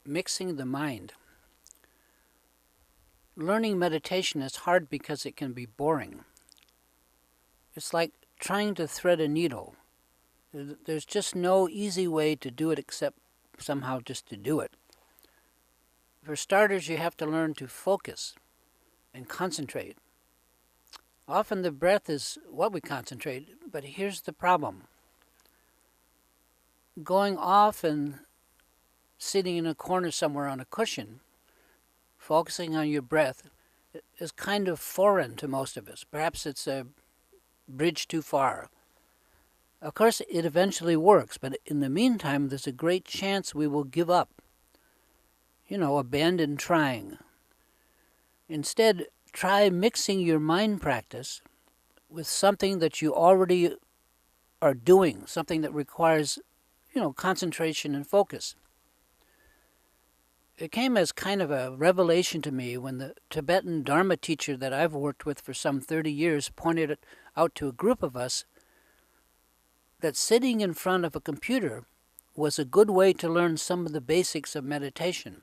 Mixing the mind. Learning meditation is hard because it can be boring. It's like trying to thread a needle. There's just no easy way to do it except somehow just to do it. For starters, you have to learn to focus and concentrate. Often the breath is what we concentrate, but here's the problem. Going off and sitting in a corner somewhere on a cushion, focusing on your breath, is kind of foreign to most of us. Perhaps it's a bridge too far. Of course, it eventually works, but in the meantime, there's a great chance we will give up. Abandon trying. Instead, try mixing your mind practice with something that you already are doing, something that requires, concentration and focus. It came as kind of a revelation to me when the Tibetan Dharma teacher that I've worked with for some 30 years pointed it out to a group of us that sitting in front of a computer was a good way to learn some of the basics of meditation.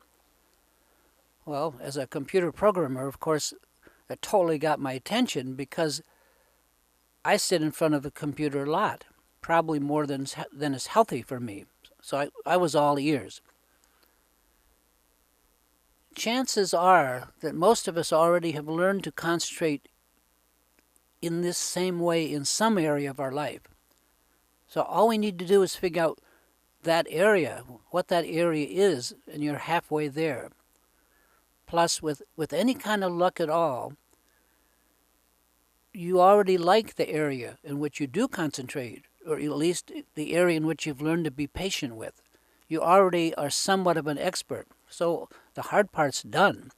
Well, as a computer programmer, of course, that totally got my attention because I sit in front of a computer a lot, probably more than is healthy for me. So I was all ears. Chances are that most of us already have learned to concentrate in this same way in some area of our life. So all we need to do is figure out that area, what that area is, and you're halfway there. Plus, with any kind of luck at all, you already like the area in which you do concentrate, or at least the area in which you've learned to be patient with. You already are somewhat of an expert, so the hard part's done.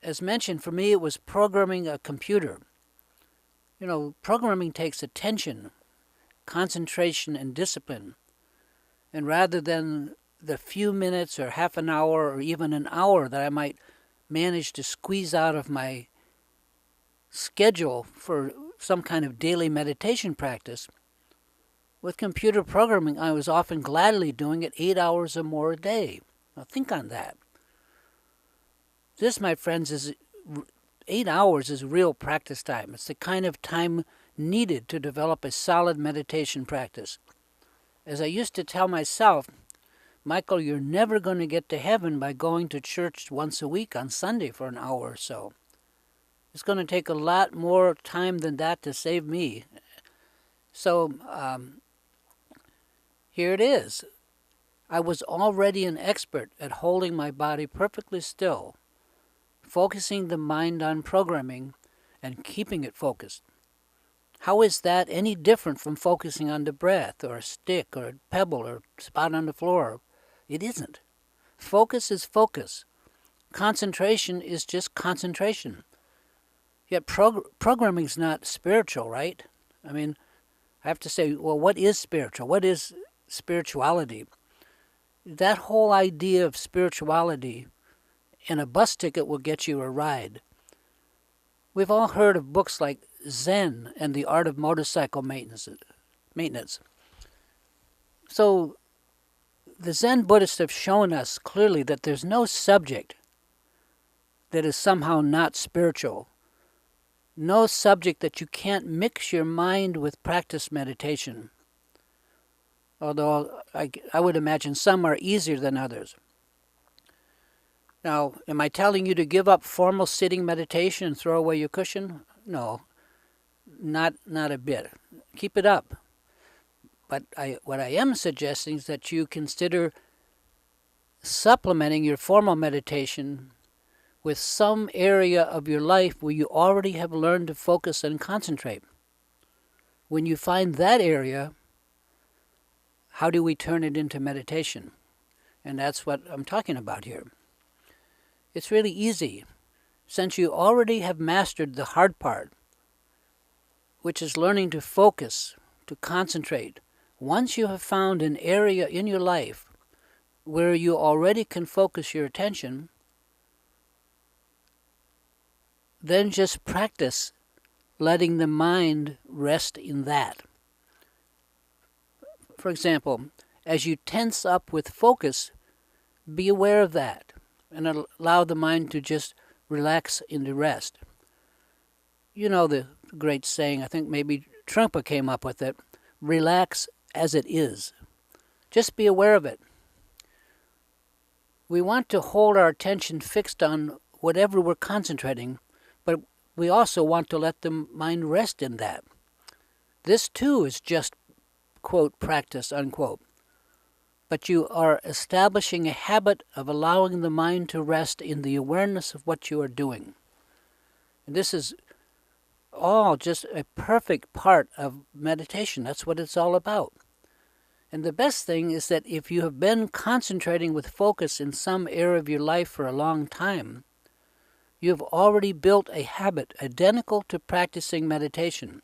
As mentioned, for me, it was programming a computer. Programming takes attention, concentration, and discipline. And rather than the few minutes or half an hour or even an hour that I might manage to squeeze out of my schedule for some kind of daily meditation practice, with computer programming, I was often gladly doing it 8 hours or more a day. Now think on that. This, my friends, is 8 hours is real practice time. It's the kind of time needed to develop a solid meditation practice. As I used to tell myself, Michael, you're never going to get to heaven by going to church once a week on Sunday for an hour or so. It's going to take a lot more time than that to save me. So here it is. I was already an expert at holding my body perfectly still, focusing the mind on programming and keeping it focused. How is that any different from focusing on the breath or a stick or a pebble or a spot on the floor? It isn't. Focus is focus. Concentration is just concentration. Yet programming is not spiritual, right? I mean, I have to say, well, what is spiritual? What is spirituality? That whole idea of spirituality and a bus ticket will get you a ride. We've all heard of books like Zen and the Art of Motorcycle Maintenance. So the Zen Buddhists have shown us clearly that there's no subject that is somehow not spiritual. No subject that you can't mix your mind with practice meditation. Although I would imagine some are easier than others. Now, am I telling you to give up formal sitting meditation and throw away your cushion? No, not a bit. Keep it up. But what I am suggesting is that you consider supplementing your formal meditation with some area of your life where you already have learned to focus and concentrate. When you find that area, how do we turn it into meditation? And that's what I'm talking about here. It's really easy. Since you already have mastered the hard part, which is learning to focus, to concentrate, Once you have found an area in your life where you already can focus your attention, then just practice letting the mind rest in that. For example, as you tense up with focus, be aware of that and allow the mind to just relax into rest. You know the great saying, I think maybe Trumpa came up with it, relax as it is. Just be aware of it. We want to hold our attention fixed on whatever we're concentrating, but we also want to let the mind rest in that. This too is just, quote, practice, unquote. But you are establishing a habit of allowing the mind to rest in the awareness of what you are doing. And this is all just a perfect part of meditation. That's what it's all about. And the best thing is that if you have been concentrating with focus in some area of your life for a long time, you have already built a habit identical to practicing meditation.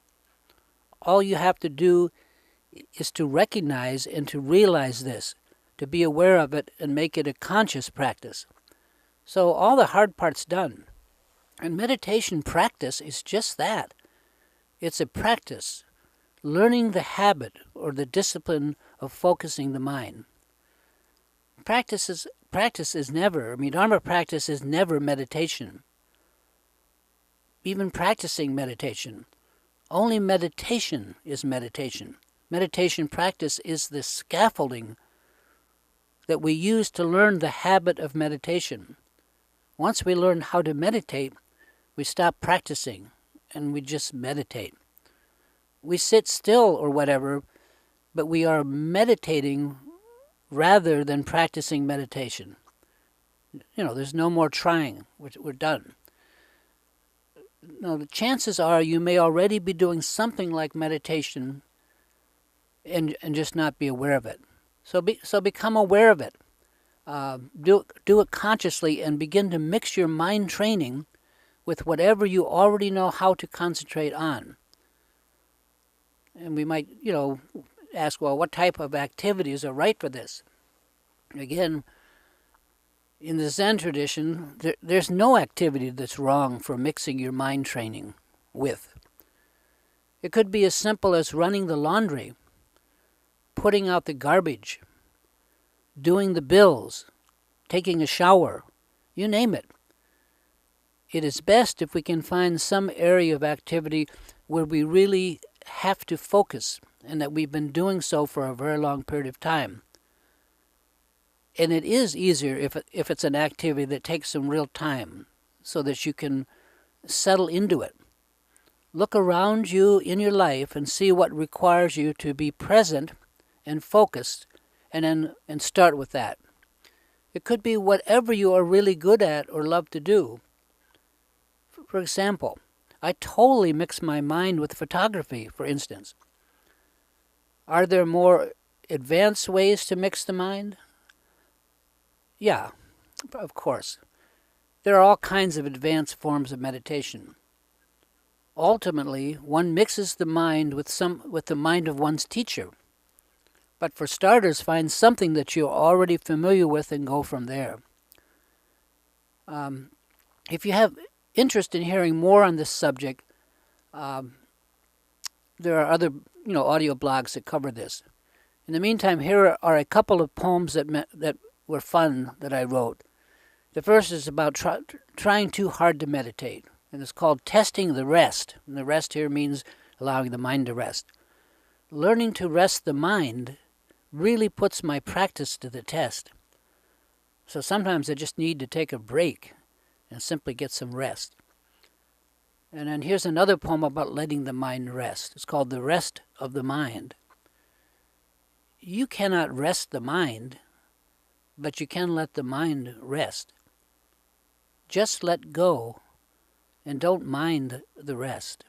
All you have to do is to recognize and to realize this, to be aware of it and make it a conscious practice. So all the hard part's done. And meditation practice is just that. It's a practice, learning the habit or the discipline of focusing the mind. Practice is never, Dharma practice is never meditation. Even practicing meditation. Only meditation is meditation. Meditation practice is the scaffolding that we use to learn the habit of meditation. Once we learn how to meditate, we stop practicing and we just meditate. We sit still or whatever, but we are meditating rather than practicing meditation. There's no more trying. We're done. Now, the chances are you may already be doing something like meditation and just not be aware of it. So become aware of it. Do it consciously and begin to mix your mind training with whatever you already know how to concentrate on. And we might, ask, well, what type of activities are right for this? Again, in the Zen tradition, there's no activity that's wrong for mixing your mind training with. It could be as simple as running the laundry, putting out the garbage, doing the bills, taking a shower, you name it. It is best if we can find some area of activity where we really have to focus and that we've been doing so for a very long period of time. And it is easier if it's an activity that takes some real time so that you can settle into it. Look around you in your life and see what requires you to be present and focused, and start with that. It could be whatever you are really good at or love to do. For example, I totally mix my mind with photography, for instance. Are there more advanced ways to mix the mind? Yeah, of course. There are all kinds of advanced forms of meditation. Ultimately, one mixes the mind with the mind of one's teacher. But for starters, find something that you're already familiar with and go from there. If you have interest in hearing more on this subject, there are other audio blogs that cover this. In the meantime, here are a couple of poems that were fun that I wrote. The first is about trying too hard to meditate, and it's called Testing the Rest. And the rest here means allowing the mind to rest. Learning to rest the mind really puts my practice to the test. So sometimes I just need to take a break and simply get some rest. And then here's another poem about letting the mind rest. It's called The Rest of the Mind. You cannot rest the mind, but you can let the mind rest. Just let go and don't mind the rest.